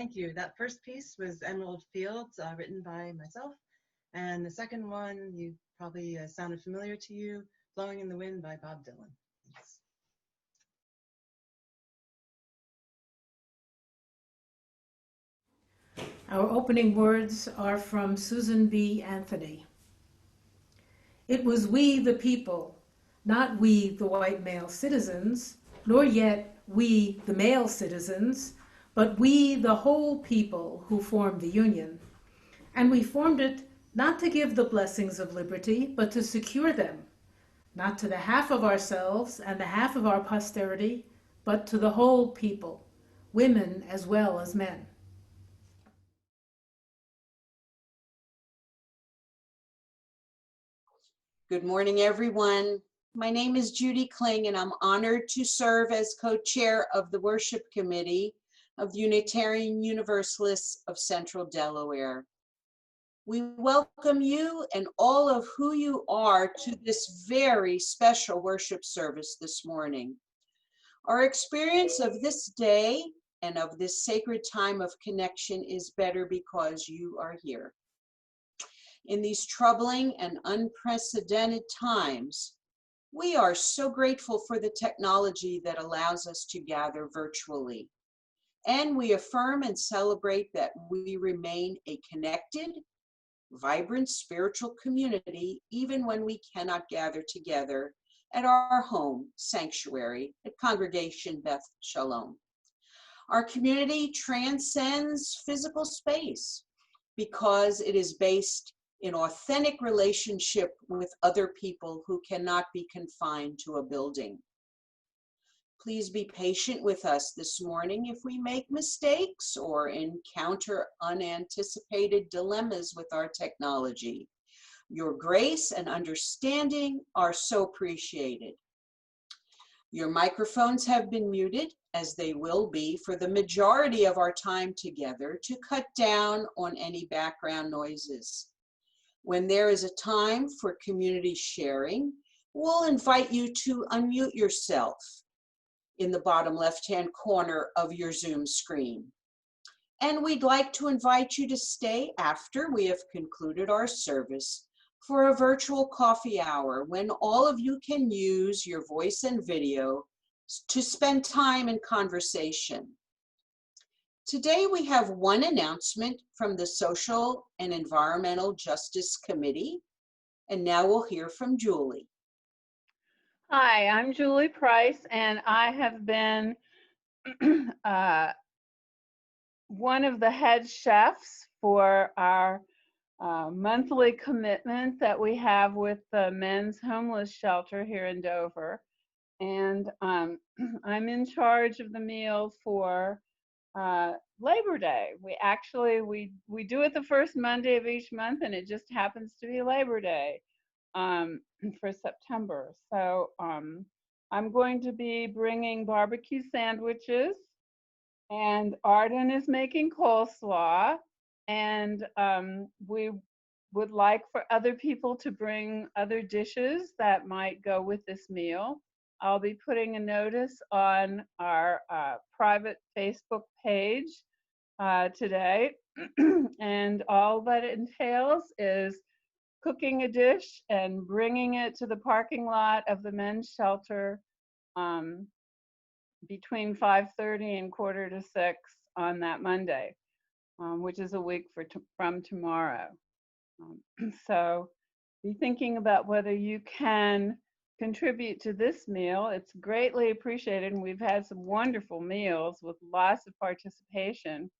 Thank you. That first piece was Emerald Fields, written by myself. And the second one, you probably sounded familiar to you, Blowing in the Wind by Bob Dylan. Thanks. Our opening words are from Susan B. Anthony. It was we the people, not we the white male citizens, nor yet we the male citizens, but we the whole people who formed the Union. And we formed it not to give the blessings of liberty, but to secure them, not to the half of ourselves and the half of our posterity, but to the whole people, women as well as men. Good morning, everyone. My name is Judy Kling, and I'm honored to serve as co-chair of the Worship Committee of the Unitarian Universalists of Central Delaware. We welcome you and all of who you are to this very special worship service this morning. Our experience of this day and of this sacred time of connection is better because you are here. In these troubling and unprecedented times, we are so grateful for the technology that allows us to gather virtually. And we affirm and celebrate that we remain a connected, vibrant spiritual community, even when we cannot gather together at our home sanctuary at Congregation Beth Shalom. Our community transcends physical space because it is based in authentic relationship with other people who cannot be confined to a building. Please be patient with us this morning if we make mistakes or encounter unanticipated dilemmas with our technology. Your grace and understanding are so appreciated. Your microphones have been muted, as they will be for the majority of our time together, to cut down on any background noises. When there is a time for community sharing, we'll invite you to unmute yourself in the bottom left-hand corner of your Zoom screen. And we'd like to invite you to stay after we have concluded our service for a virtual coffee hour when all of you can use your voice and video to spend time in conversation. Today we have one announcement from the Social and Environmental Justice Committee, and now we'll hear from Julie. Hi, I'm Julie Price, and I have been one of the head chefs for our monthly commitment that we have with the men's homeless shelter here in Dover. And I'm in charge of the meal for Labor Day. We do it the first Monday of each month, and it just happens to be Labor Day for September. So I'm going to be bringing barbecue sandwiches, and Arden is making coleslaw, and we would like for other people to bring other dishes that might go with this meal. I'll be putting a notice on our private Facebook page today, and all that it entails is cooking a dish and bringing it to the parking lot of the men's shelter between 5:30 and 5:45 on that Monday, which is a week from tomorrow. So be thinking about whether you can contribute to this meal. It's greatly appreciated, and we've had some wonderful meals with lots of participation.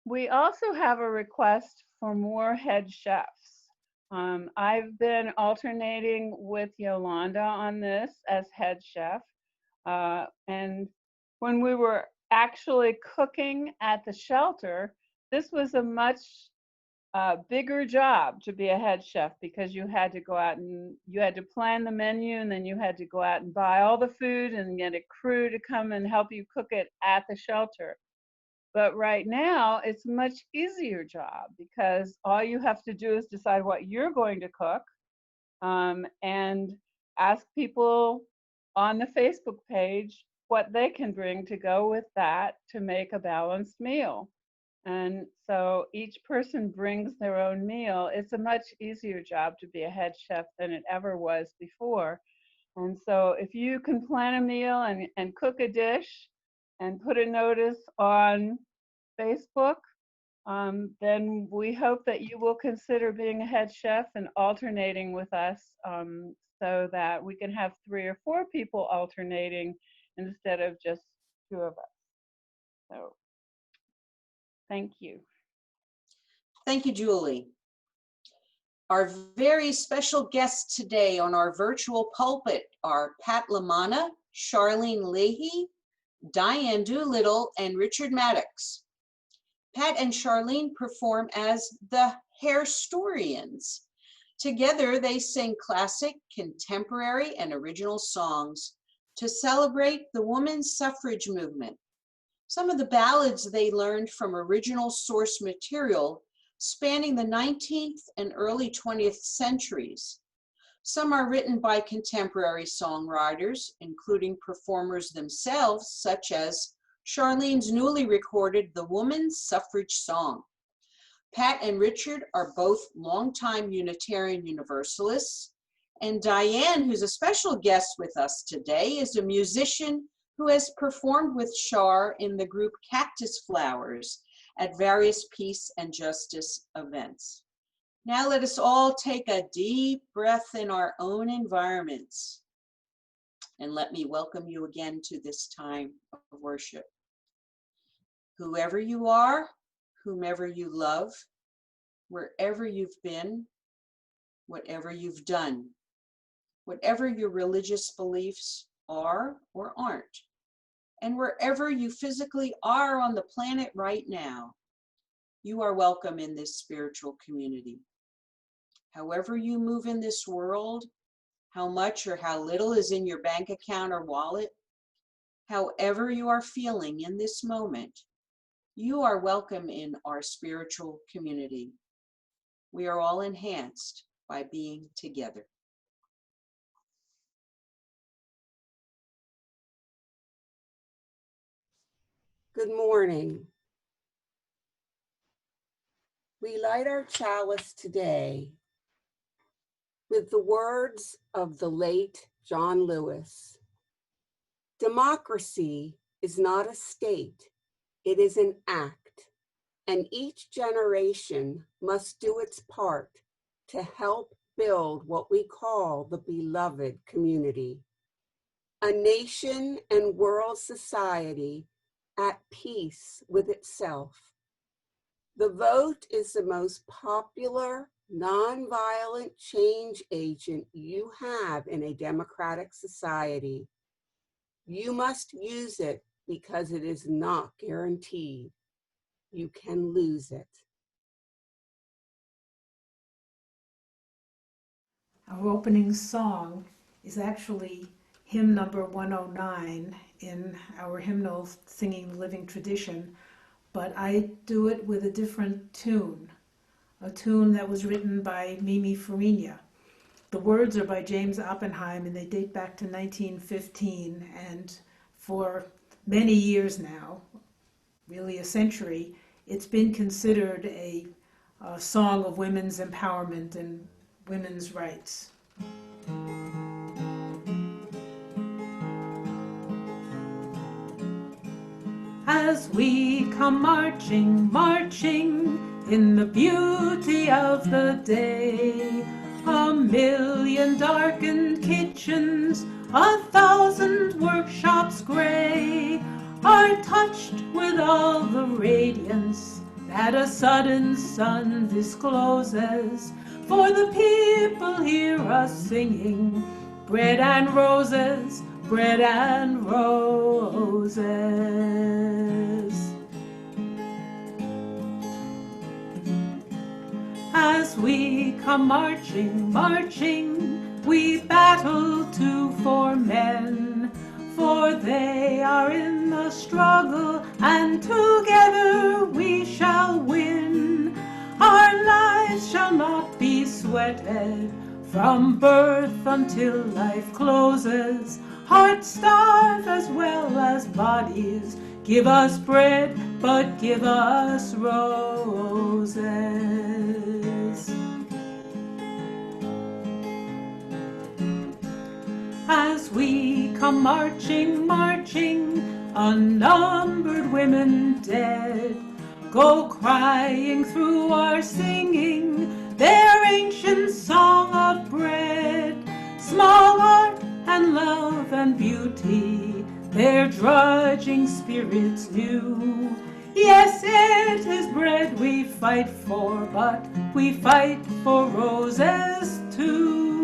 We also have a request for more head chefs. I've been alternating with Yolanda on this as head chef. And when we were actually cooking at the shelter, this was a much bigger job to be a head chef, because you had to go out and you had to plan the menu, and then you had to go out and buy all the food and get a crew to come and help you cook it at the shelter. But right now, it's a much easier job, because all you have to do is decide what you're going to cook and ask people on the Facebook page what they can bring to go with that to make a balanced meal. And so each person brings their own meal. It's a much easier job to be a head chef than it ever was before. And so if you can plan a meal and cook a dish and put a notice on Facebook, then we hope that you will consider being a head chef and alternating with us, so that we can have 3 or 4 people alternating instead of just 2 of us. So thank you. Thank you, Julie. Our very special guests today on our virtual pulpit are Pat Lamanna, Sharleen Leahey, Diane Doolittle, and Richard Maddox. Pat and Sharleen perform as the Hairstorians. Together, they sing classic, contemporary, and original songs to celebrate the women's suffrage movement. Some of the ballads they learned from original source material spanning the 19th and early 20th centuries. Some are written by contemporary songwriters, including performers themselves, such as Sharleen's newly recorded The Woman's Suffrage Song. Pat and Richard are both longtime Unitarian Universalists, and Diane, who's a special guest with us today, is a musician who has performed with Shar in the group Cactus Flowers at various peace and justice events. Now let us all take a deep breath in our own environments, and let me welcome you again to this time of worship. Whoever you are, whomever you love, wherever you've been, whatever you've done, whatever your religious beliefs are or aren't, and wherever you physically are on the planet right now, you are welcome in this spiritual community. However you move in this world, how much or how little is in your bank account or wallet. However you are feeling in this moment, you are welcome in our spiritual community. We are all enhanced by being together. Good morning. We light our chalice today with the words of the late John Lewis. Democracy is not a state, it is an act, and each generation must do its part to help build what we call the beloved community. A nation and world society at peace with itself. The vote is the most popular, nonviolent change agent you have in a democratic society. You must use it because it is not guaranteed. You can lose it. Our opening song is actually hymn number 109 in our hymnal singing living tradition, but I do it with a different tune, a tune that was written by Mimi Farina. The words are by James Oppenheim and they date back to 1915, and for many years now, really a century, it's been considered a song of women's empowerment and women's rights. As we come marching, marching in the beauty of the day, a million darkened kitchens, 1,000 workshops gray, are touched with all the radiance that a sudden sun discloses. For the people hear us singing, bread and roses, bread and roses. As we come marching, marching, we battle too for men, for they are in the struggle, and together we shall win. Our lives shall not be sweated from birth until life closes. Hearts starve as well as bodies. Give us bread, but give us roses. As we come marching, marching, unnumbered women dead go crying through our singing their ancient song of bread. Small art and love and beauty, their drudging spirits knew. Yes, it is bread we fight for, but we fight for roses too.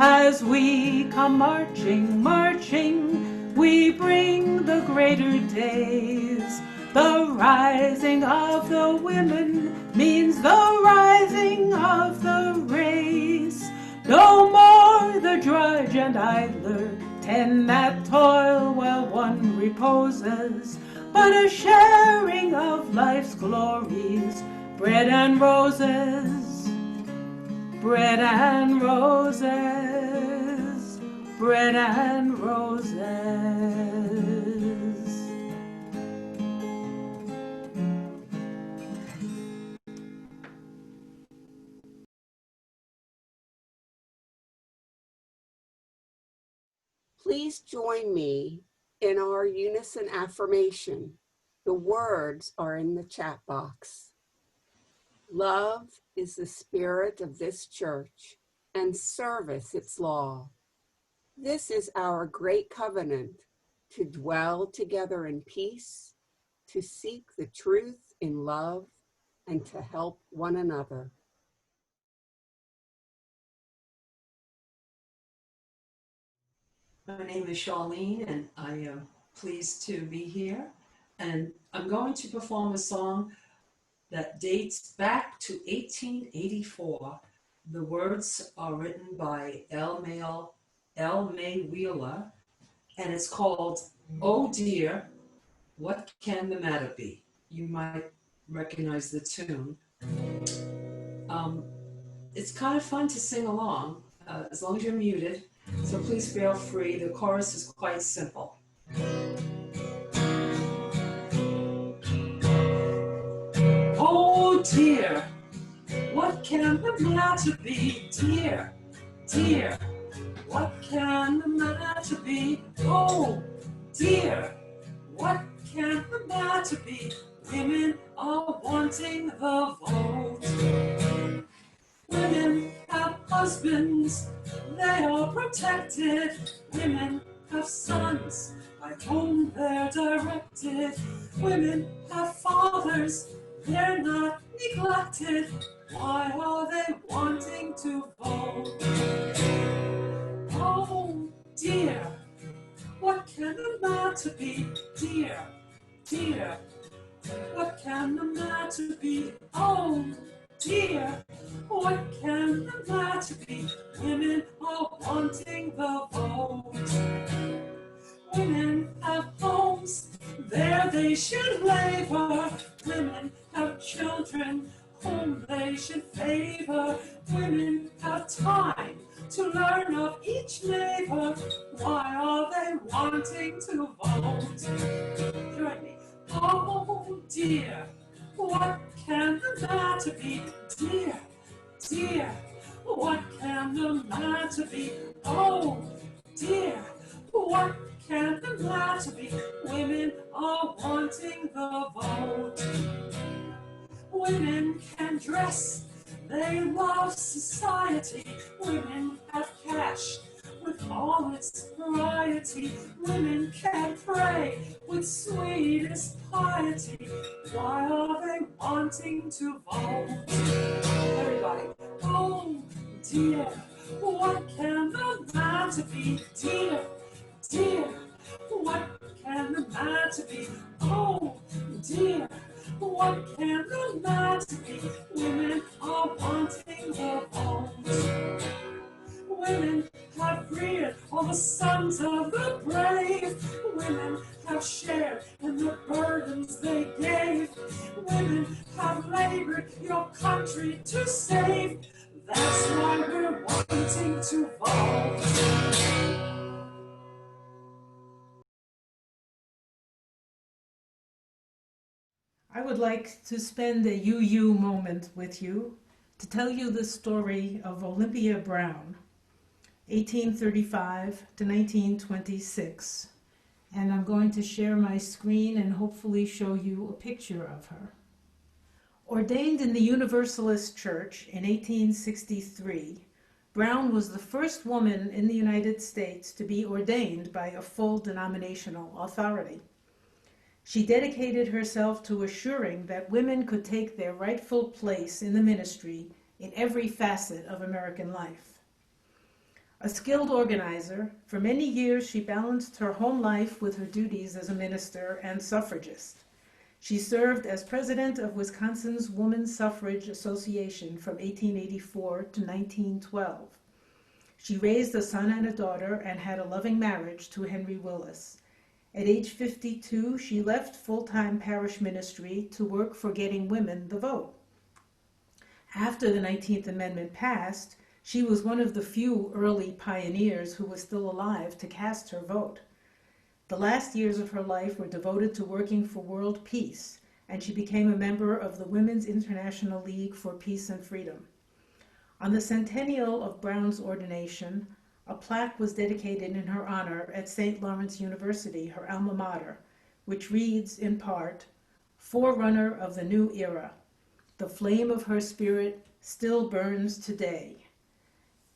As we come marching, marching, we bring the greater days. The rising of the women means the rising of the race. No more the drudge and idler tend that toil while one reposes, but a sharing of life's glories, bread and roses, bread and roses, bread and roses. Please join me in our unison affirmation. The words are in the chat box. Love is the spirit of this church, and service its law. This is our great covenant, to dwell together in peace, to seek the truth in love, and to help one another. My name is Sharleen, and I am pleased to be here. And I'm going to perform a song that dates back to 1884 The words are written by L. May Wheeler, and it's called "Oh Dear, What Can the Matter Be?" You might recognize the tune. It's kind of fun to sing along, as long as you're muted, so please feel free. The chorus is quite simple. Oh dear, what can the matter be? Dear, dear, what can the matter be? Oh dear, what can the matter be? Women are wanting the vote. Women have husbands, they are protected. Women have sons, by whom they're directed. Women have fathers, they're not neglected. Why are they wanting to vote? Oh dear, what can the matter be? Dear, dear, what can the matter be? Oh dear, what can the matter be? Women are wanting the vote. Women have homes, there they should labor. Women have children, whom they should favor. Women have time to learn of each neighbor. Why are they wanting to vote? Join me. Oh dear, what can the matter be? Dear, dear, what can the matter be? Oh dear, what can the matter be? Women are wanting the vote. Women can dress, they love society. Women have cash with all its variety. Women can pray with sweetest piety. Why are they wanting to vote? Everybody, oh dear, what can the matter be? Dear, dear, what can the matter be? Oh dear, what can the matter be? Women are wanting the vote. Women have reared all the sons of the brave. Women have shared in the burdens they gave. Women have labored your country to save. That's why we're wanting to vote. I would like to spend a UU moment with you to tell you the story of Olympia Brown, 1835 to 1926. And I'm going to share my screen and hopefully show you a picture of her. Ordained in the Universalist Church in 1863, Brown was the first woman in the United States to be ordained by a full denominational authority. She dedicated herself to assuring that women could take their rightful place in the ministry in every facet of American life. A skilled organizer, for many years she balanced her home life with her duties as a minister and suffragist. She served as president of Wisconsin's Women's Suffrage Association from 1884 to 1912. She raised a son and a daughter and had a loving marriage to Henry Willis. At age 52, she left full-time parish ministry to work for getting women the vote. After the 19th Amendment passed, she was one of the few early pioneers who was still alive to cast her vote. The last years of her life were devoted to working for world peace, and she became a member of the Women's International League for Peace and Freedom. On the centennial of Brown's ordination, a plaque was dedicated in her honor at St. Lawrence University, her alma mater, which reads in part, "Forerunner of the new era, the flame of her spirit still burns today."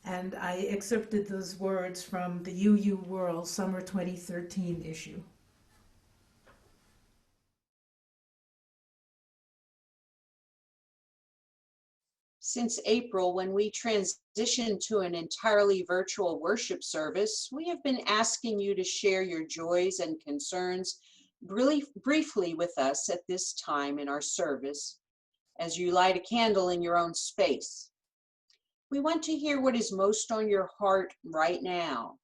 And I excerpted those words from the UU World Summer 2013 issue. Since April, when we transitioned to an entirely virtual worship service, we have been asking you to share your joys and concerns briefly with us at this time in our service as you light a candle in your own space. We want to hear what is most on your heart right now,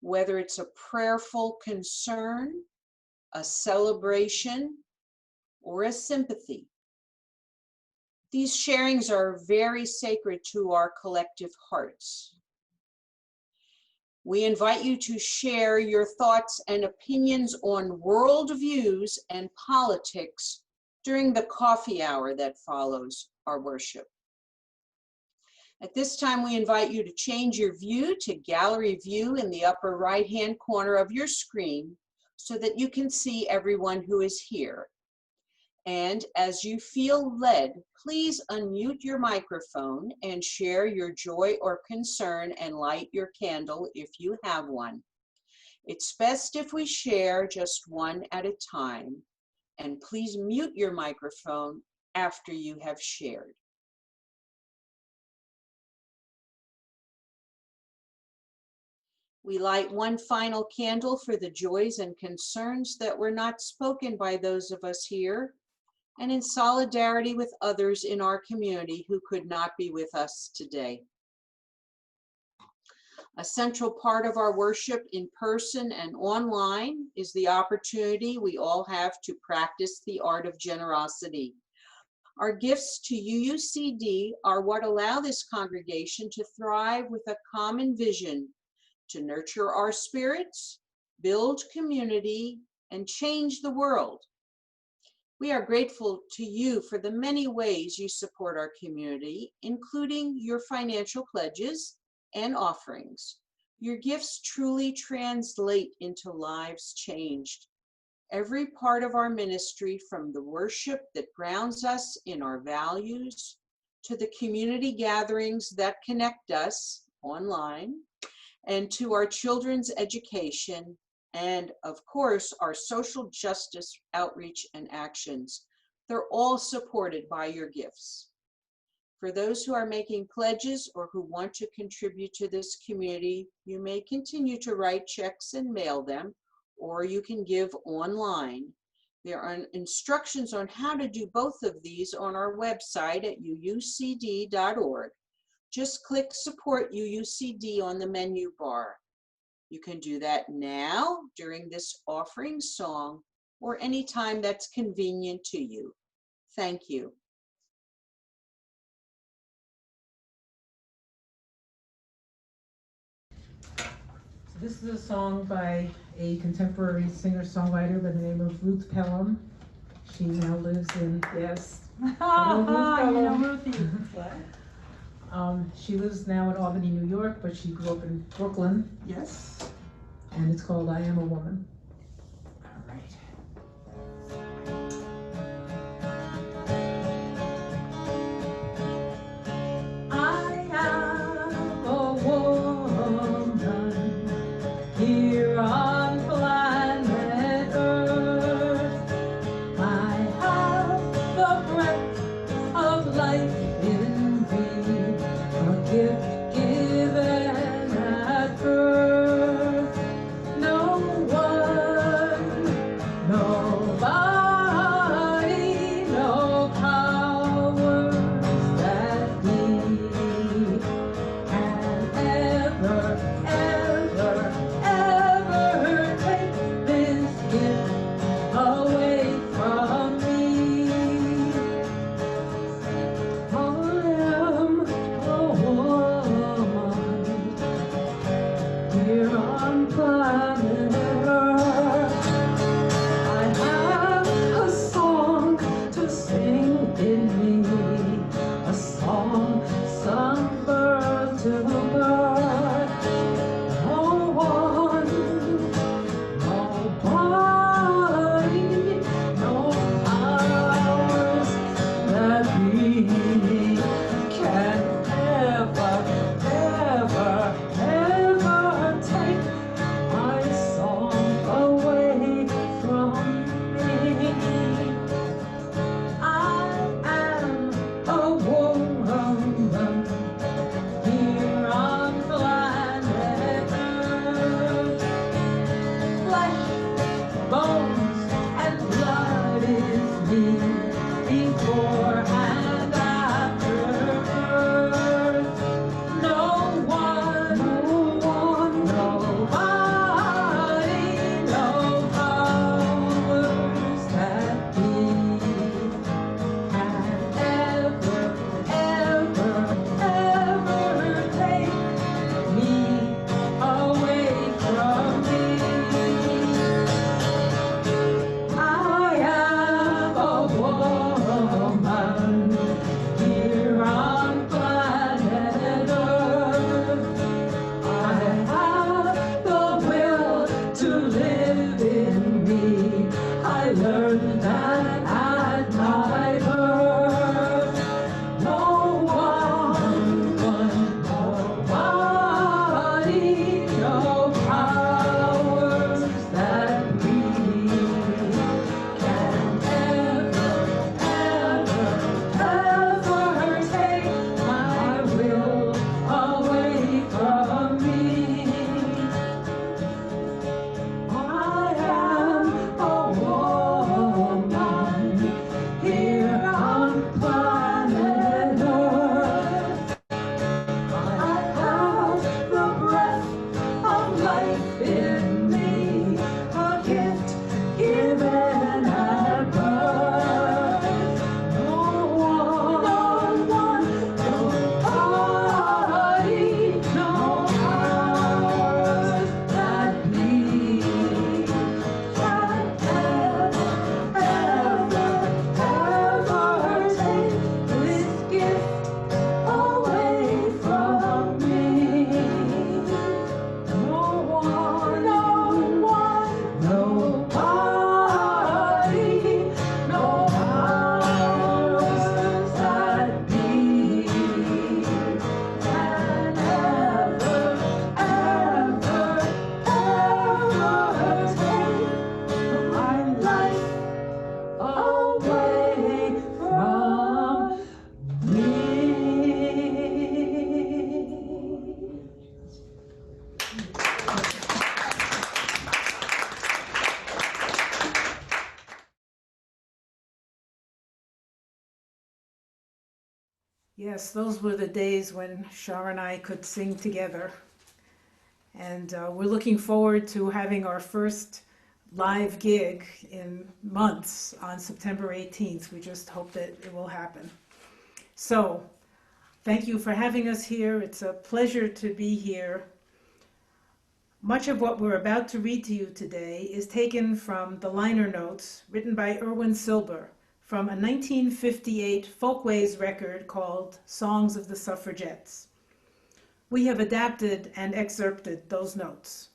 whether it's a prayerful concern, a celebration, or a sympathy. These sharings are very sacred to our collective hearts. We invite you to share your thoughts and opinions on world views and politics during the coffee hour that follows our worship. At this time, we invite you to change your view to gallery view in the upper right-hand corner of your screen so that you can see everyone who is here. And as you feel led, please unmute your microphone and share your joy or concern and light your candle if you have one. It's best if we share just one at a time, and please mute your microphone after you have shared. We light one final candle for the joys and concerns that were not spoken by those of us here, and in solidarity with others in our community who could not be with us today. A central part of our worship in person and online is the opportunity we all have to practice the art of generosity. Our gifts to UUCD are what allow this congregation to thrive with a common vision to nurture our spirits, build community, and change the world. We are grateful to you for the many ways you support our community, including your financial pledges and offerings. Your gifts truly translate into lives changed. Every part of our ministry, from the worship that grounds us in our values, to the community gatherings that connect us online, and to our children's education, and of course, our social justice outreach and actions. They're all supported by your gifts. For those who are making pledges or who want to contribute to this community, you may continue to write checks and mail them, or you can give online. There are instructions on how to do both of these on our website at uucd.org. Just click Support UUCD on the menu bar. You can do that now during this offering song or any time that's convenient to you. Thank you. So this is a song by a contemporary singer-songwriter by the name of Ruth Pelham. She now lives in, yes. Ruthie. She lives now in Albany, New York, but she grew up in Brooklyn. Yes. And it's called I Am a Woman. All right. I am a woman here on planet Earth. I have the breath of life in me, a gift given at birth. No one Yes, those were the days when Shar and I could sing together. And we're looking forward to having our first live gig in months on September 18th. We just hope that it will happen. So, thank you for having us here. It's a pleasure to be here. Much of what we're about to read to you today is taken from the liner notes written by Erwin Silber from a 1958 Folkways record called Songs of the Suffragettes. We have adapted and excerpted those notes.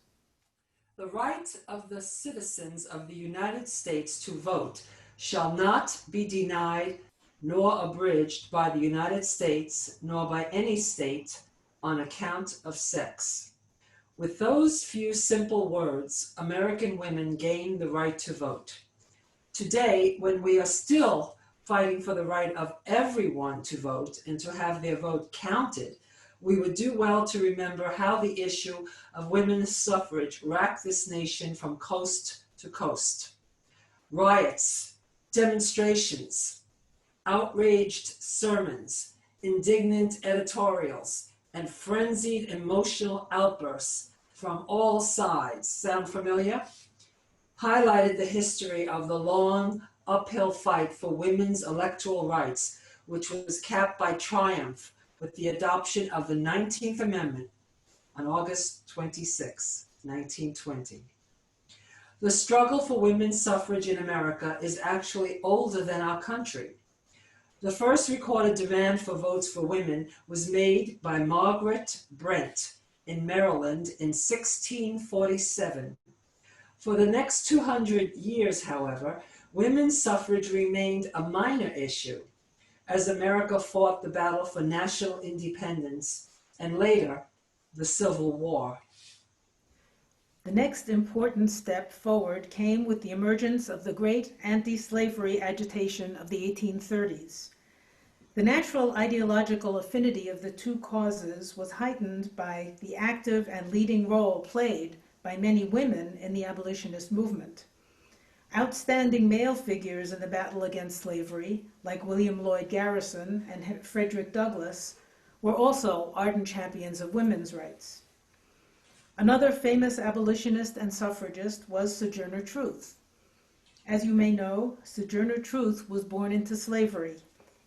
The right of the citizens of the United States to vote shall not be denied nor abridged by the United States nor by any state on account of sex. With those few simple words, American women gained the right to vote. Today, when we are still fighting for the right of everyone to vote and to have their vote counted, we would do well to remember how the issue of women's suffrage racked this nation from coast to coast. Riots, demonstrations, outraged sermons, indignant editorials, and frenzied emotional outbursts from all sides, sound familiar? Highlighted the history of the long uphill fight for women's electoral rights, which was capped by triumph with the adoption of the 19th Amendment on August 26, 1920. The struggle for women's suffrage in America is actually older than our country. The first recorded demand for votes for women was made by Margaret Brent in Maryland in 1647. For the next 200 years, however, women's suffrage remained a minor issue as America fought the battle for national independence and later the Civil War. The next important step forward came with the emergence of the great anti-slavery agitation of the 1830s. The natural ideological affinity of the two causes was heightened by the active and leading role played by many women in the abolitionist movement. Outstanding male figures in the battle against slavery, like William Lloyd Garrison and Frederick Douglass, were also ardent champions of women's rights. Another famous abolitionist and suffragist was Sojourner Truth. As you may know, Sojourner Truth was born into slavery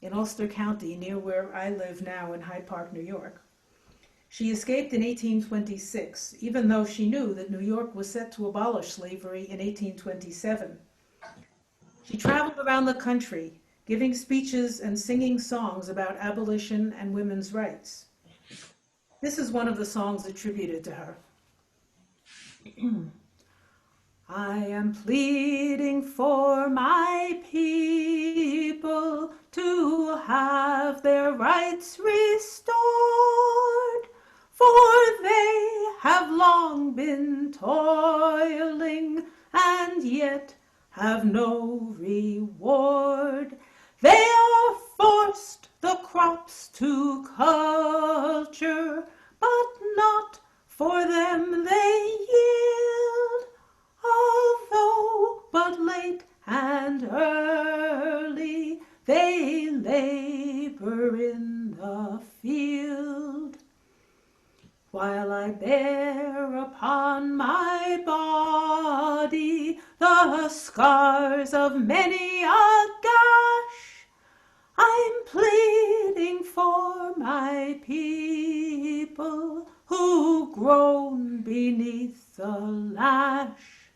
in Ulster County, near where I live now in Hyde Park, New York. She escaped in 1826, even though she knew that New York was set to abolish slavery in 1827. She traveled around the country, giving speeches and singing songs about abolition and women's rights. This is one of the songs attributed to her. I am pleading for my people to have their rights restored, for they have long been toiling and yet have no reward. They are forced the crops to culture, but not for them they yield, although but late and early they labor in the field. While I bear upon my body the scars of many a gash, I'm pleading for my people who groan beneath the lash.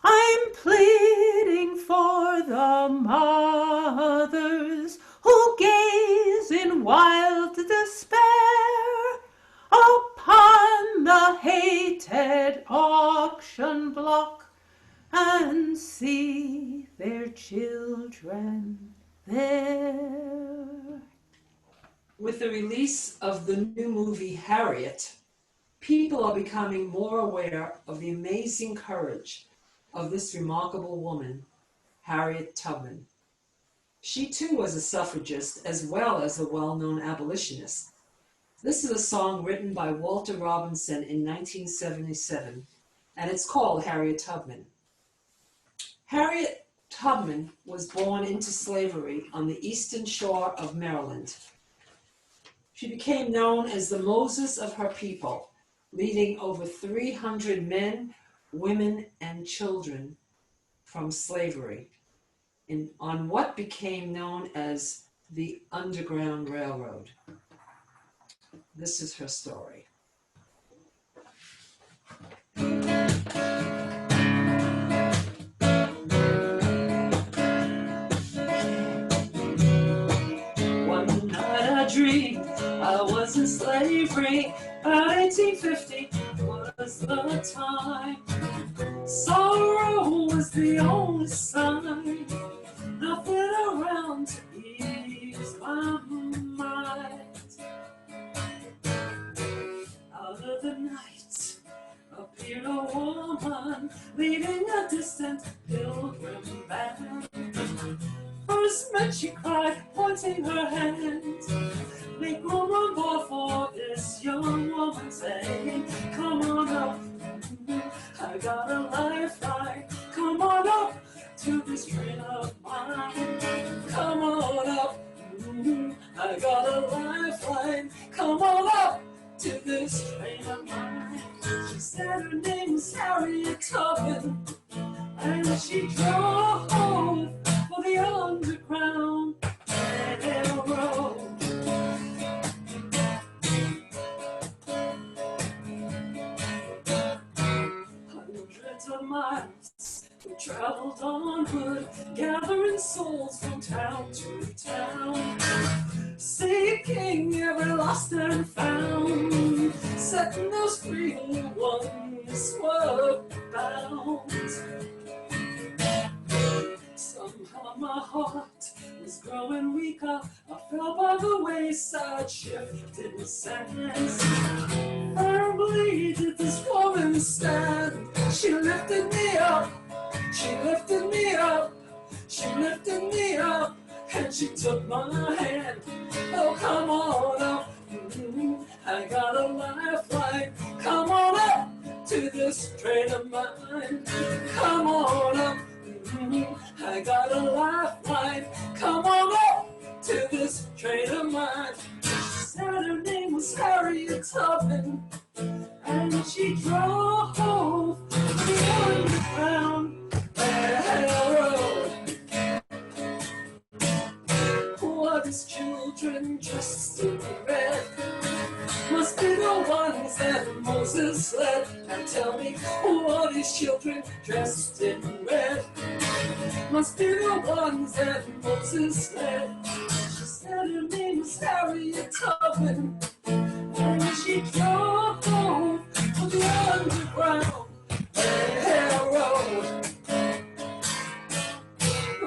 I'm pleading for the mothers who gaze in wild despair upon the hated auction block and see their children there. With the release of the new movie Harriet, people are becoming more aware of the amazing courage of this remarkable woman, Harriet Tubman. She too was a suffragist as well as a well-known abolitionist. This is a song written by Walter Robinson in 1977, and it's called Harriet Tubman. Harriet Tubman was born into slavery on the eastern shore of Maryland. She became known as the Moses of her people, leading over 300 men, women, and children from slavery on what became known as the Underground Railroad. This is her story. One night I dreamed I was in slavery. About 1850 was the time. Sorrow was the only sign. Nothing around to ease my mind. Out of the night appeared a woman leading a distant pilgrim band. First met she cried, pointing her hand, "Make room on board for this young woman," saying, "Come on up, I got a lifeline. Come on up to this train of mine. Come on up, I got a lifeline. Come on up to this train of mine." She said her name was Harriet Tubman, and she drove for the Underground Railroad. Hundreds of miles we traveled onward, gathering souls from town to town, seeking every lost and found, setting us free who once were bound. Somehow my heart was growing weaker. I fell by the wayside, shifting sands. Firmly did this woman stand. She lifted me up, she lifted me up, she lifted me up, and she took my hand. Oh, come on up, I got a lifeline. Come on up to this train of mine. Come on up, I got a lifeline. Come on up to this train of mine. She said her name was Harriet Tubman, and she drove the Underground Railroad. What these children dressed in red must be the ones that Moses led. And tell me, who are these children dressed in red? Must be the ones that Moses led. She said her name was Harriet Tubman, and she drove for the Underground Railroad.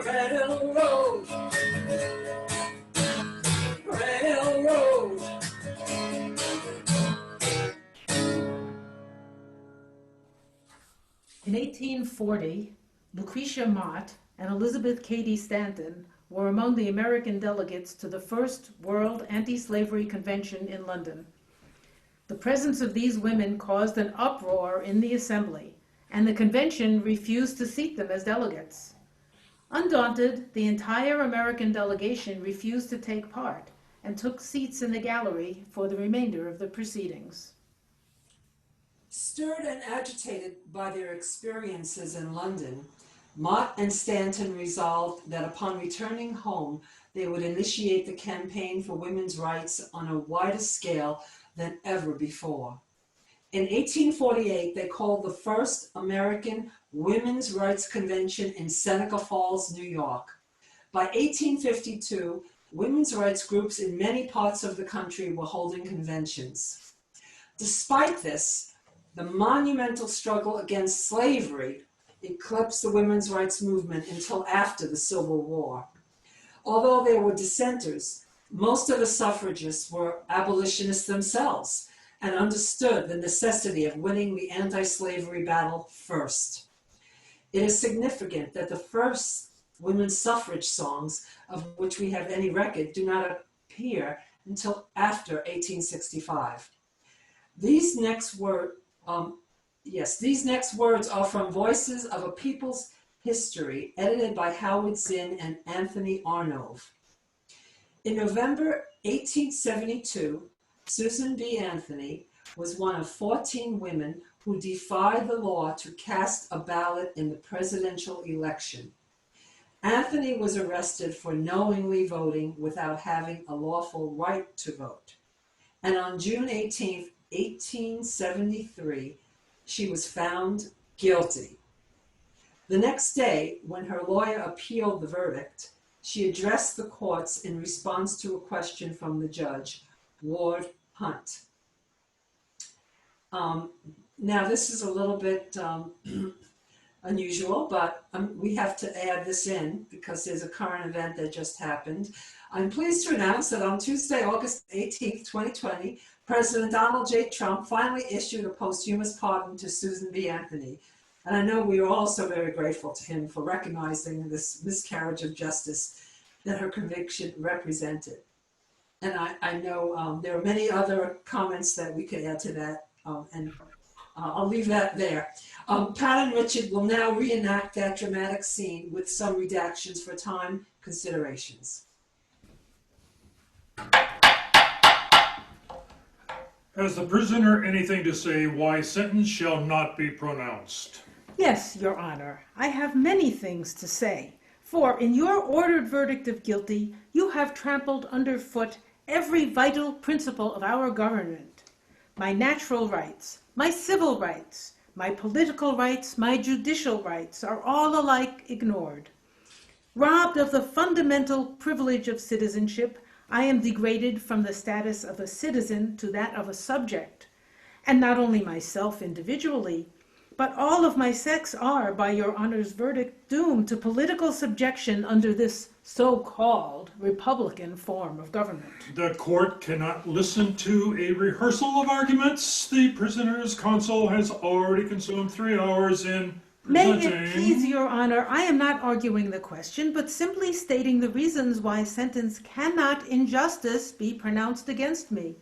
Railroad. Railroad. In 1840, Lucretia Mott and Elizabeth Cady Stanton were among the American delegates to the first World Anti-Slavery Convention in London. The presence of these women caused an uproar in the Assembly, and the convention refused to seat them as delegates. Undaunted, the entire American delegation refused to take part and took seats in the gallery for the remainder of the proceedings. Stirred and agitated by their experiences in London, Mott and Stanton resolved that upon returning home, they would initiate the campaign for women's rights on a wider scale than ever before. In 1848, they called the first American Women's Rights Convention in Seneca Falls, New York. By 1852, women's rights groups in many parts of the country were holding conventions. Despite this, the monumental struggle against slavery eclipsed the women's rights movement until after the Civil War. Although there were dissenters, most of the suffragists were abolitionists themselves and understood the necessity of winning the anti-slavery battle first. It is significant that the first women's suffrage songs of which we have any record do not appear until after 1865. These next words are from Voices of a People's History, edited by Howard Zinn and Anthony Arnove. In November 1872, Susan B. Anthony was one of 14 women who defied the law to cast a ballot in the presidential election. Anthony was arrested for knowingly voting without having a lawful right to vote. And on June 18, 1873, she was found guilty. The next day, when her lawyer appealed the verdict, she addressed the courts in response to a question from the judge, Ward Hunt. Now, this is a little bit unusual, but we have to add this in because there's a current event that just happened. I'm pleased to announce that on Tuesday, August 18th, 2020, President Donald J. Trump finally issued a posthumous pardon to Susan B. Anthony. And I know we are also very grateful to him for recognizing this miscarriage of justice that her conviction represented. And I know there are many other comments that we could add to that, and I'll leave that there. Pat and Richard will now reenact that dramatic scene with some redactions for time considerations. Has the prisoner anything to say why sentence shall not be pronounced? Yes, Your Honor, I have many things to say. For in your ordered verdict of guilty, you have trampled underfoot every vital principle of our government. My natural rights, my civil rights, my political rights, my judicial rights are all alike ignored. Robbed of the fundamental privilege of citizenship, I am degraded from the status of a citizen to that of a subject. And not only myself individually, but all of my sex are, by Your Honor's verdict, doomed to political subjection under this so-called Republican form of government. The court cannot listen to a rehearsal of arguments. The prisoner's counsel has already consumed 3 hours in presenting. May it please Your Honor, I am not arguing the question, but simply stating the reasons why sentence cannot in justice be pronounced against me.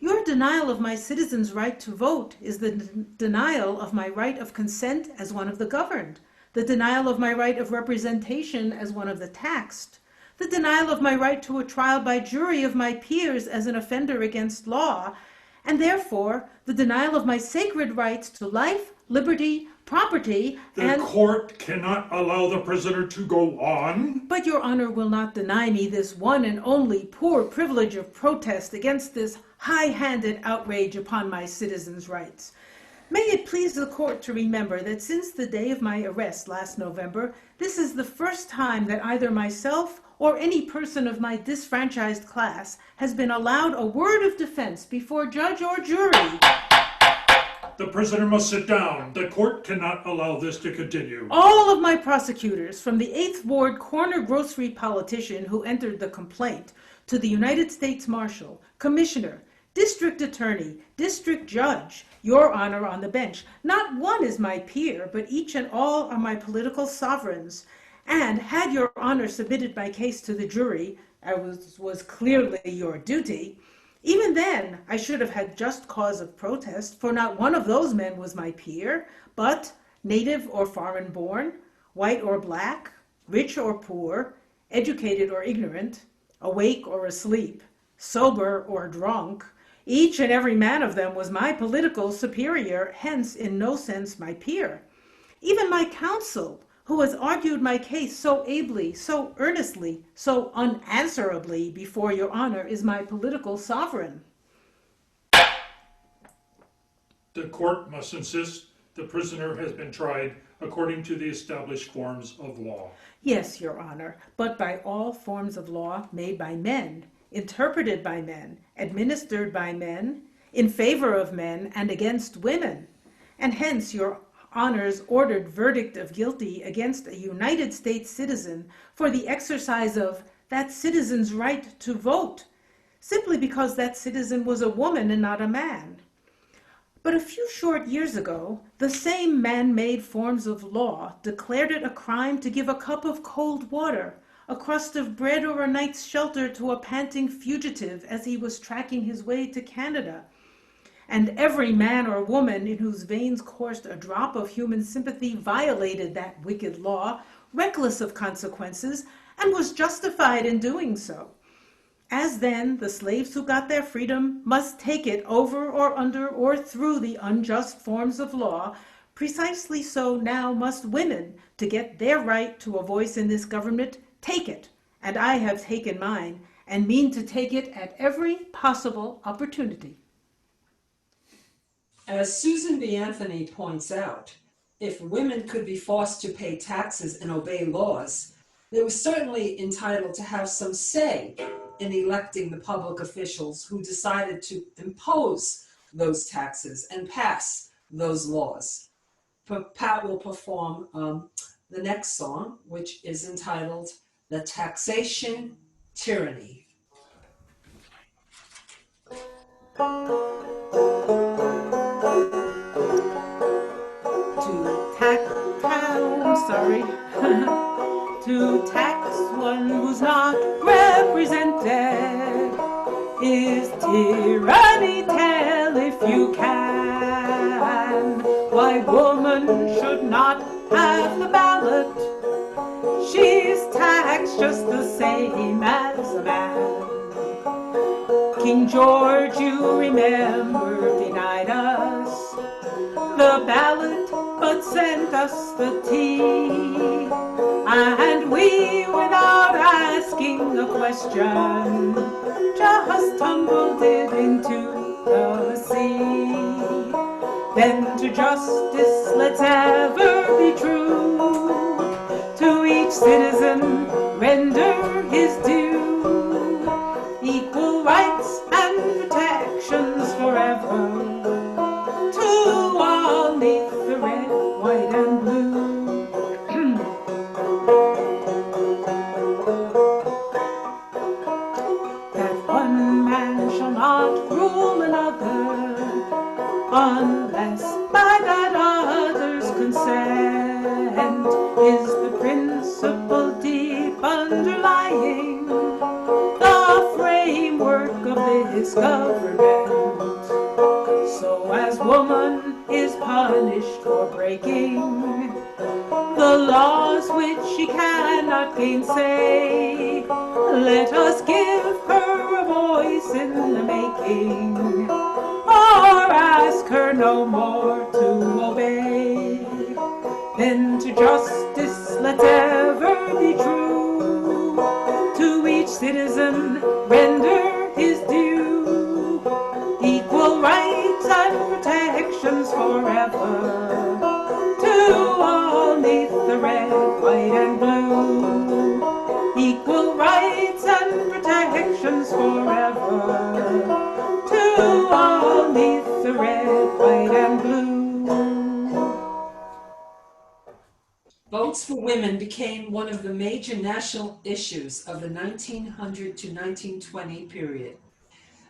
Your denial of my citizens' right to vote is the denial of my right of consent as one of the governed, the denial of my right of representation as one of the taxed, the denial of my right to a trial by jury of my peers as an offender against law, and therefore the denial of my sacred rights to life, liberty, property, The court cannot allow the prisoner to go on. But Your Honor will not deny me this one and only poor privilege of protest against this high-handed outrage upon my citizens' rights. May it please the court to remember that since the day of my arrest last November, this is the first time that either myself or any person of my disfranchised class has been allowed a word of defense before judge or jury. The prisoner must sit down. The court cannot allow this to continue. All of my prosecutors, from the 8th Ward corner grocery politician who entered the complaint, to the United States Marshal, Commissioner, District Attorney, District Judge, Your Honor on the bench, not one is my peer, but each and all are my political sovereigns. And had Your Honor submitted my case to the jury, as was clearly your duty, even then I should have had just cause of protest, for not one of those men was my peer, but native or foreign born, white or black, rich or poor, educated or ignorant, awake or asleep, sober or drunk. Each and every man of them was my political superior, hence in no sense my peer. Even my counsel, who has argued my case so ably, so earnestly, so unanswerably before Your Honor, is my political sovereign. The court must insist the prisoner has been tried according to the established forms of law. Yes, Your Honor, but by all forms of law made by men, interpreted by men, administered by men, in favor of men, and against women. And hence Your Honor's ordered verdict of guilty against a United States citizen for the exercise of that citizen's right to vote, simply because that citizen was a woman and not a man. But a few short years ago, the same man-made forms of law declared it a crime to give a cup of cold water, a crust of bread, or a night's shelter to a panting fugitive as he was tracking his way to Canada. And every man or woman in whose veins coursed a drop of human sympathy violated that wicked law, reckless of consequences, and was justified in doing so. As then, the slaves who got their freedom must take it over or under or through the unjust forms of law, precisely so now must women, to get their right to a voice in this government, take it. And I have taken mine, and mean to take it at every possible opportunity. As Susan B. Anthony points out, if women could be forced to pay taxes and obey laws, they were certainly entitled to have some say in electing the public officials who decided to impose those taxes and pass those laws. Pat will perform the next song, which is entitled The Taxation Tyranny. To tax one who's not represented is tyranny, tell if you can. Why woman should not have the ballot, she's taxed just the same as a man. King George, you remember, denied us the ballot, but sent us the tea. And we, without asking a question, just tumbled it into the sea. Then to justice let's ever be true, to each citizen render his due, equal rights and protections forever, to all neath the red, white, and blue. That one man shall not rule another, unless by that other's consent, is the principle deep underlying the framework of this government. So as woman is punished for breaking the laws which she cannot gainsay, let us give her a voice in the making, or ask her no more to obey. Then to justice let's ever be true, to each citizen render his due, equal rights and protections forever, to all neath the red, white, and blue, equal rights and protections forever, to all neath the red, white, and blue. Votes for women became one of the major national issues of the 1900 to 1920 period.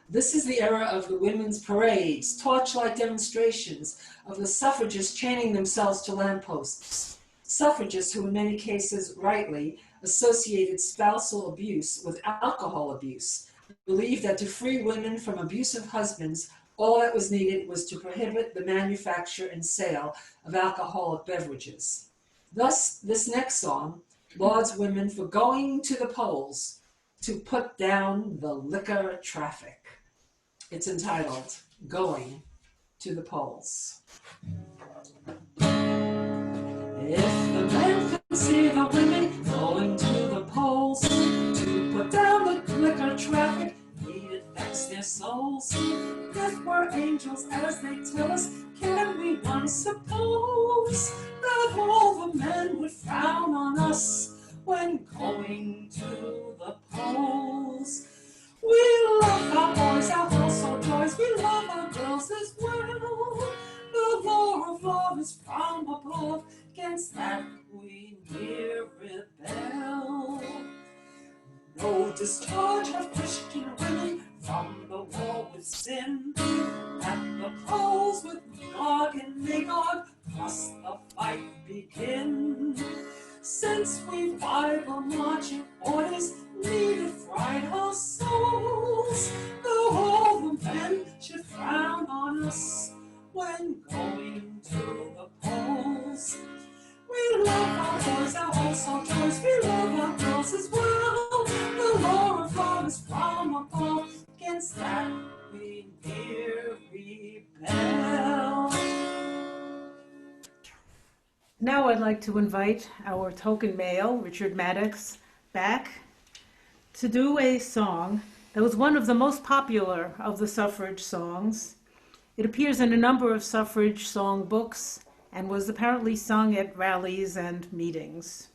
This is the era of the women's parades, torchlight demonstrations, of the suffragists chaining themselves to lampposts. Suffragists who in many cases, rightly, associated spousal abuse with alcohol abuse, believed that to free women from abusive husbands, all that was needed was to prohibit the manufacture and sale of alcoholic beverages. Thus, this next song lauds women for going to the polls to put down the liquor traffic. It's entitled, Going to the Polls. If the men can see the women going to the polls to put down the liquor traffic, need it vex their souls. If we're angels as they tell us, can we once suppose that all the men would frown on us when going to the polls? We love our boys, our household toys, we love our girls as well. The law of love is from above, against that we near rebel. No discharge of Christian women from the war with sin. At the polls with Gog and Magog, must the fight begin. Since we Bible marching orders need to fright our souls, though all the men should frown on us when going to the polls. We love our boys, our household toys, we love our girls as well. The law of love is from Now I'd like to invite our token male, Richard Maddox, back to do a song that was one of the most popular of the suffrage songs. It appears in a number of suffrage song books and was apparently sung at rallies and meetings.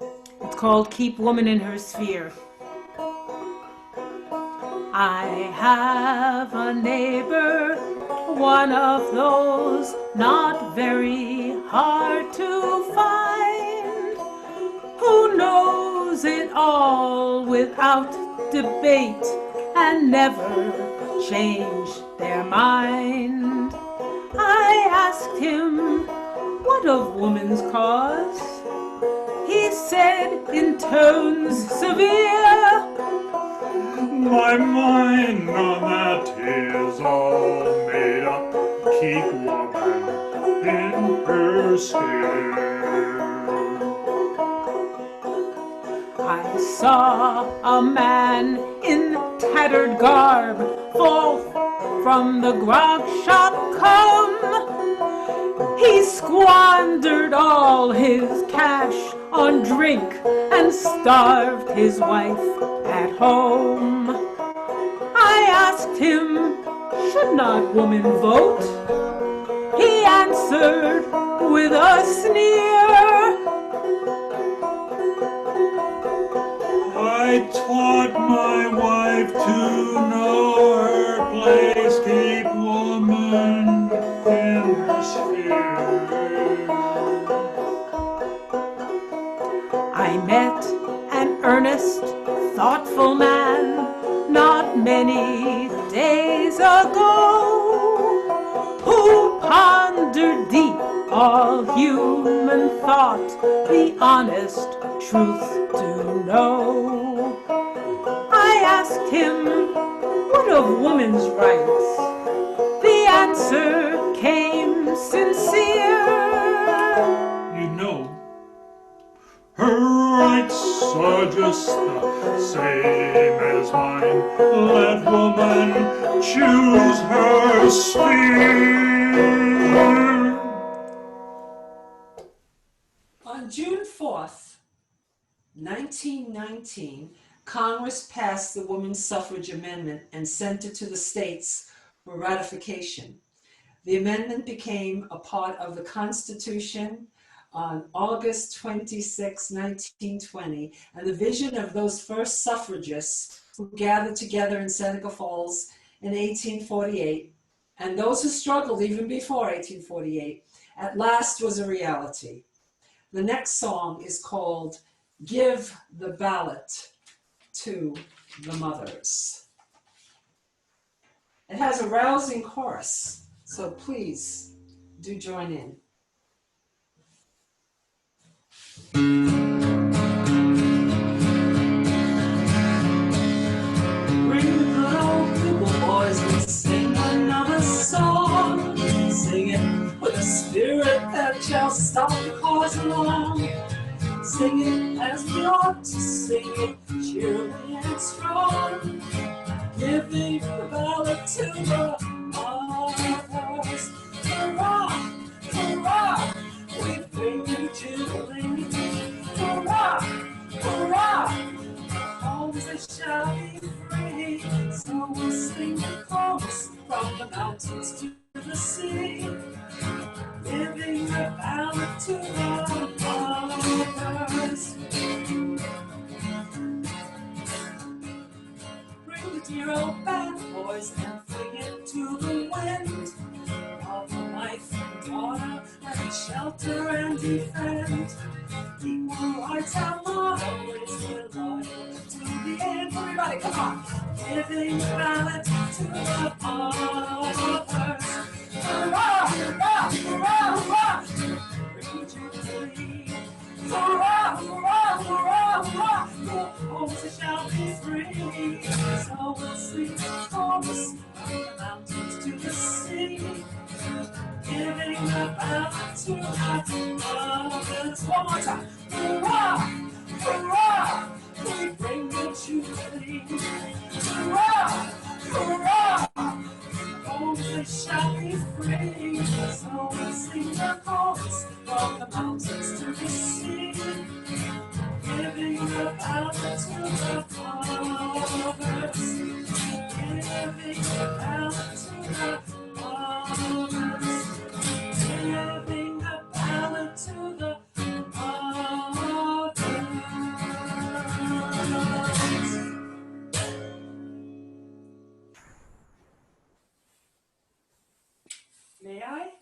It's called Keep Woman in Her Sphere. I have a neighbor, one of those not very hard to find, who knows it all without debate and never change their mind. I asked him, what of woman's cause? He said in tones severe, my mind on that is all made up. Keep woman in her sphere. I saw a man in tattered garb fall from the grog shop come. He squandered all his cash on drink and starved his wife at home. I asked him, should not women vote? He answered with a sneer, I taught my wife to know her place. Keep woman in her sphere. I met an earnest, thoughtful man not many days ago, who pondered deep all human thought, the honest truth to know. I asked him, what of woman's rights? The answer came sincere. You know, her rights are just the same as mine. Let woman choose her sphere. On June 4th, 1919, Congress passed the Women's Suffrage Amendment and sent it to the states for ratification. The amendment became a part of the Constitution on August 26, 1920, and the vision of those first suffragists who gathered together in Seneca Falls in 1848, and those who struggled even before 1848, at last was a reality. The next song is called Give the Ballot to the Mothers. It has a rousing chorus, so please do join in. Bring the good old people, boys, and sing another song. Sing it with a spirit that shall stop the cause along. Sing it as we ought to sing it, cheerily and strong. Giving the ballot to the mothers. Hurrah, hurrah, we bring you jubilee. Hurrah, hurrah, homes they shall be free. So we'll sing the chorus from the mountains to the sea. Giving the ballot to the mothers. Bring the dear old band, boys, and fling it to the wind. Of the wife and daughter, and shelter and defend. Equal rights our motto is, we're loyal to the end. Everybody, come on! Giving the ballot to the mothers. Hurrah, hurrah, hurrah, hurrah! Bring jubilee. Hurrah, hurrah, hurrah, hurrah! The homes shall be free. So we'll sing the chorus from the mountains to the sea. Giving the ballot to the mothers. One more time. Hurrah, hurrah! We bring the jubilee. Hurrah, hurrah! Homes they shall be free. So we'll sing the chorus from the mountains to the sea, giving the power to the farmers, giving the power to the farmers, giving the power to the farmers. May I?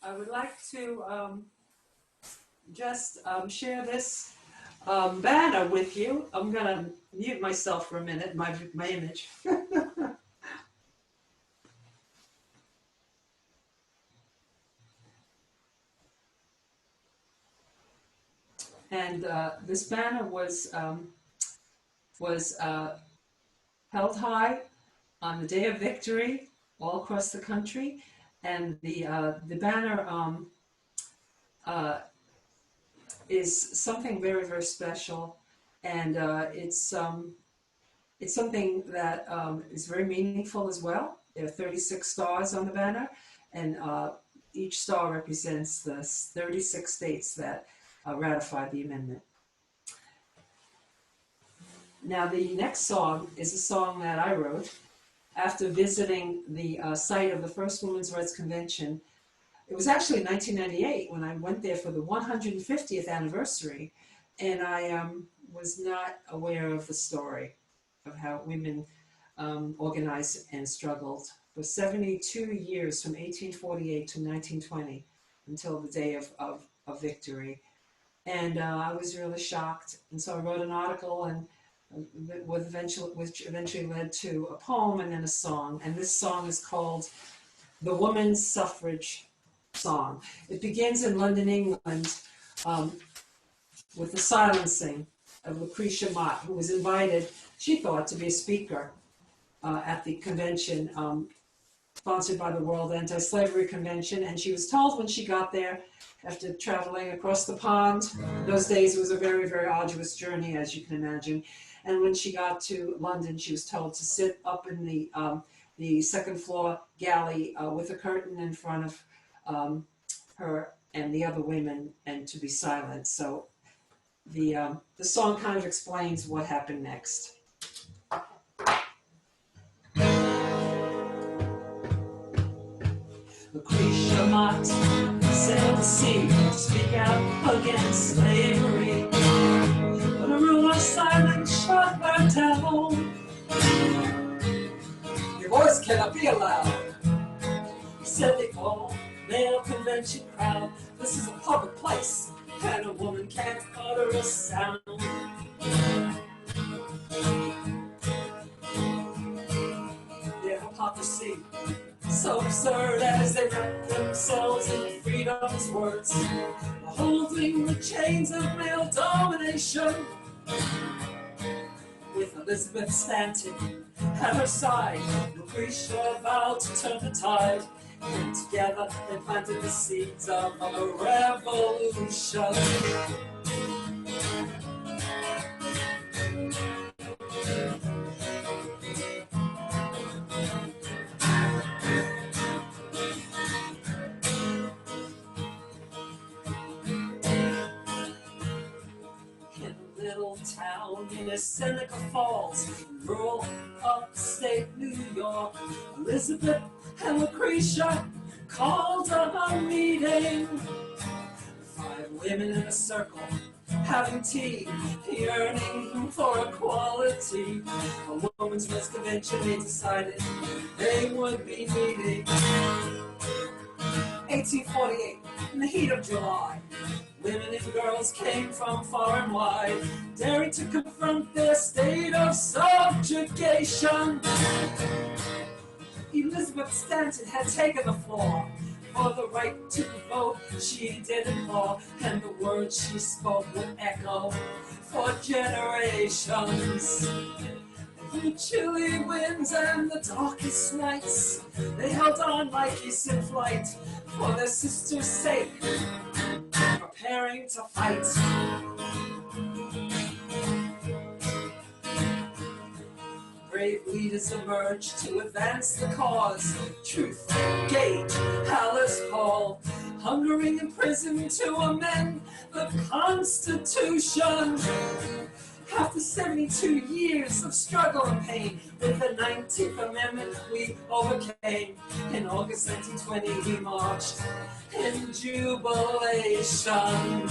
I would like to just share this banner with you. I'm gonna mute myself for a minute, my image. And this banner was held high on the day of victory all across the country. And the banner is something very, very special, and it's something that is very meaningful as well. There are 36 stars on the banner, and each star represents the 36 states that ratified the amendment. Now, the next song is a song that I wrote after visiting the site of the first Women's Rights Convention. It was actually 1998 when I went there for the 150th anniversary, and I was not aware of the story of how women organized and struggled for 72 years from 1848 to 1920 until the day of victory. And I was really shocked, and so I wrote an article, and which eventually led to a poem and then a song. And this song is called The Woman's Suffrage Song. It begins in London, England, with the silencing of Lucretia Mott, who was invited, she thought, to be a speaker at the convention sponsored by the World Anti-Slavery Convention. And she was told when she got there, after traveling across the pond, those days it was a very, very arduous journey, as you can imagine. And when she got to London, she was told to sit up in the second floor galley with a curtain in front of her and the other women, and to be silent. So the song kind of explains what happened next. Lucretia Mott sailed the sea to speak out against slavery, but a ruler silent shot her down. Your voice cannot be allowed, said the all-male convention crowd. This is a public place, and a woman can't utter a sound. Their hypocrisy, so absurd as they wrap themselves in freedom's words, holding the chains of male domination. With Elizabeth Stanton at her side, Lucretia vowed to turn the tide, and together they planted the seeds of a revolution. Town near Seneca Falls, rural upstate New York, Elizabeth and Lucretia called a meeting. 5 women in a circle, having tea, yearning for equality. A women's rights convention, they decided they would be meeting. 1848, in the heat of July, women and girls came from far and wide, daring to confront their state of subjugation. Elizabeth Stanton had taken the floor. For the right to vote she did implore, and the words she spoke would echo for generations. Through the chilly winds and the darkest nights, they held on like geese in flight, for their sister's sake, preparing to fight. Brave leaders emerged to advance the cause. Truth, Gage, Alice Paul, hungering in prison to amend the Constitution. After 72 years of struggle and pain, with the 19th Amendment we overcame. In August 1920 we marched in jubilation.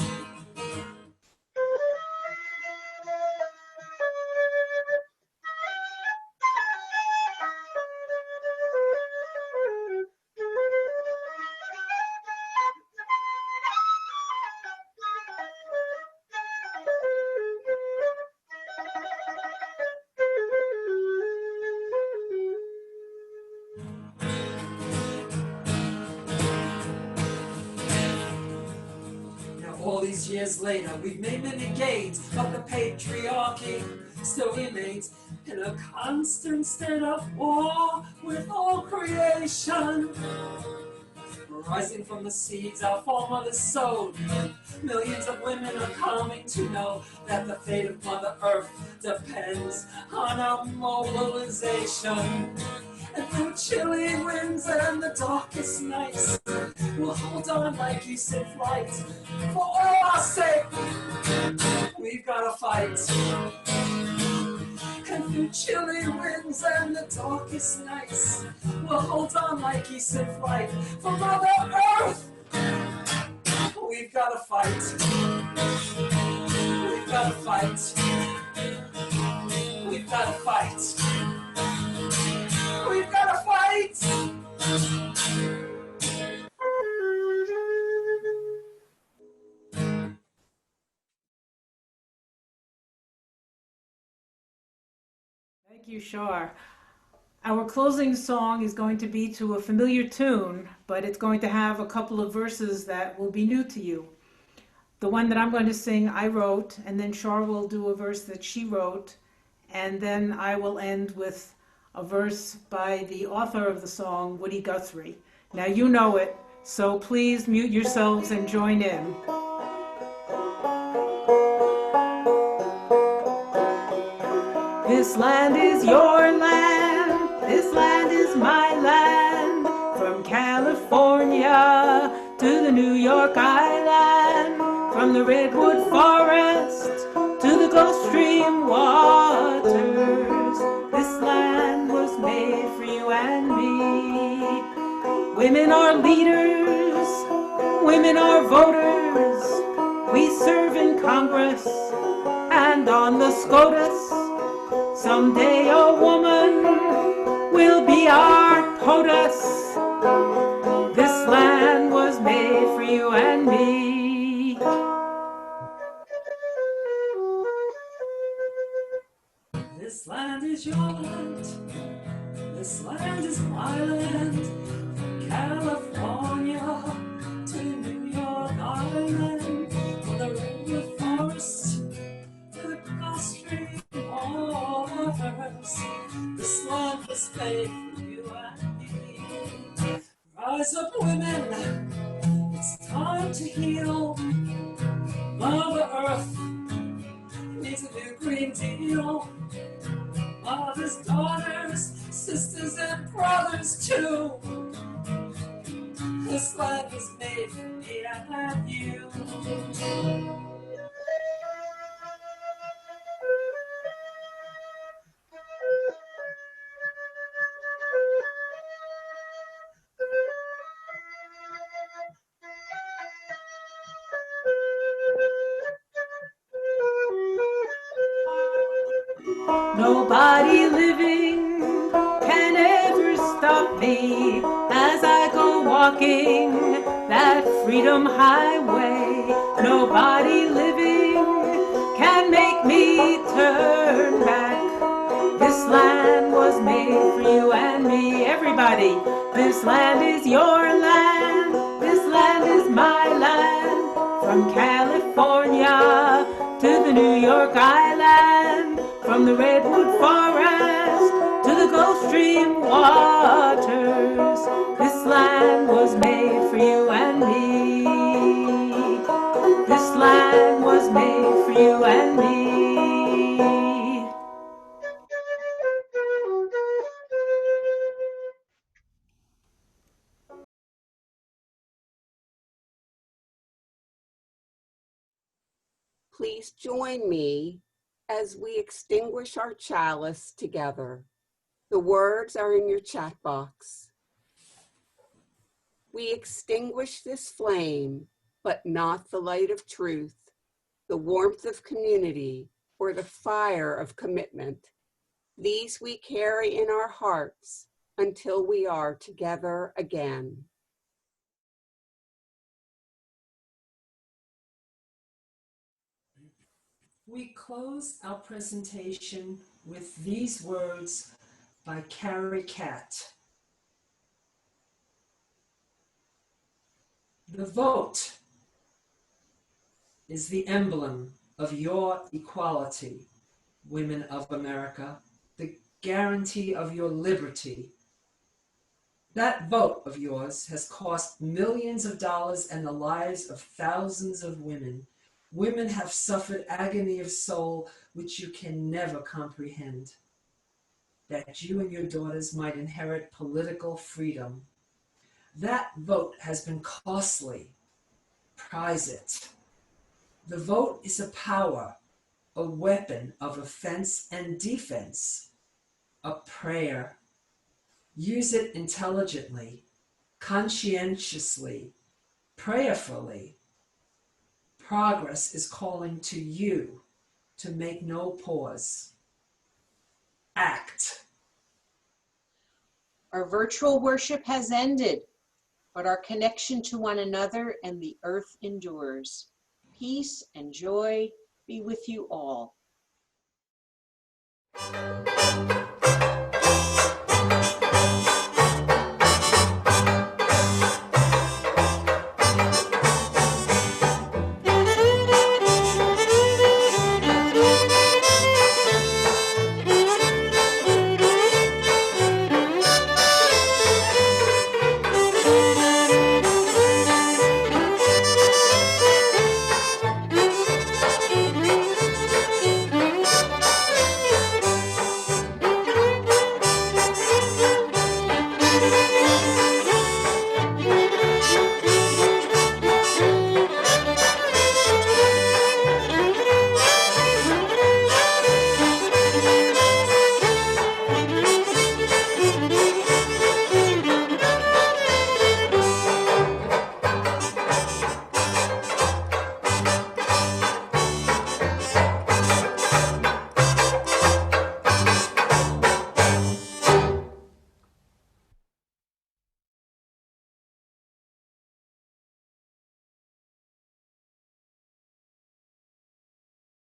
All these years later, we've made many gains, but the patriarchy still remains in a constant state of war with all creation. Rising from the seeds our foremothers sowed, millions of women are coming to know that the fate of Mother Earth depends on our mobilization. And through chilly winds and the darkest nights, we'll hold on like geese in flight. For all our sake, we've gotta fight. And through chilly winds and the darkest nights, we'll hold on like geese in flight. For Mother Earth, we've gotta fight. We've gotta fight. We've gotta fight. We've gotta fight! Thank you, Shar. Our closing song is going to be to a familiar tune, but it's going to have a couple of verses that will be new to you. The one that I'm going to sing, I wrote, and then Shar will do a verse that she wrote, and then I will end with a verse by the author of the song, Woody Guthrie. Now you know it, so please mute yourselves and join in. This land is your land, this land is my land, from California to the New York Island, from the Redwood Forest to the Gulf Stream waters. This land was made for you and me. Women are leaders, women are voters, we serve in Congress and on the SCOTUS. Someday a woman will be our POTUS. This land was made for you and me. This land is your land. This land is my land. From California to New York Island, from the redwood forest to the Gulf Stream waters. This land was made for you and me. Rise up, women, it's time to heal. Mother Earth needs a new Green Deal. Mothers, daughters, sisters, and brothers too. This land was made for me and you. Nobody living can ever stop me as I go walking that freedom highway. Nobody living can make me turn back. This land was made for you and me. Everybody, this land is your land. This land is my land. From California to the New York Island, from the Redwood Forest to the Gulf Stream waters. This land was made for you and me. This land was made for you and me. please join me as we extinguish our chalice together. The words are in your chat box. We extinguish this flame, but not the light of truth, the warmth of community, or the fire of commitment. These we carry in our hearts until we are together again. We close our presentation with these words by Carrie Catt. The vote is the emblem of your equality, women of America, the guarantee of your liberty. That vote of yours has cost millions of dollars and the lives of thousands of women. Women have suffered agony of soul which you can never comprehend. That you and your daughters might inherit political freedom. That vote has been costly. Prize it. The vote is a power, a weapon of offense and defense, a prayer. Use it intelligently, conscientiously, prayerfully. Progress is calling to you to make no pause. Act. Our virtual worship has ended, but our connection to one another and the earth endures. Peace and joy be with you all.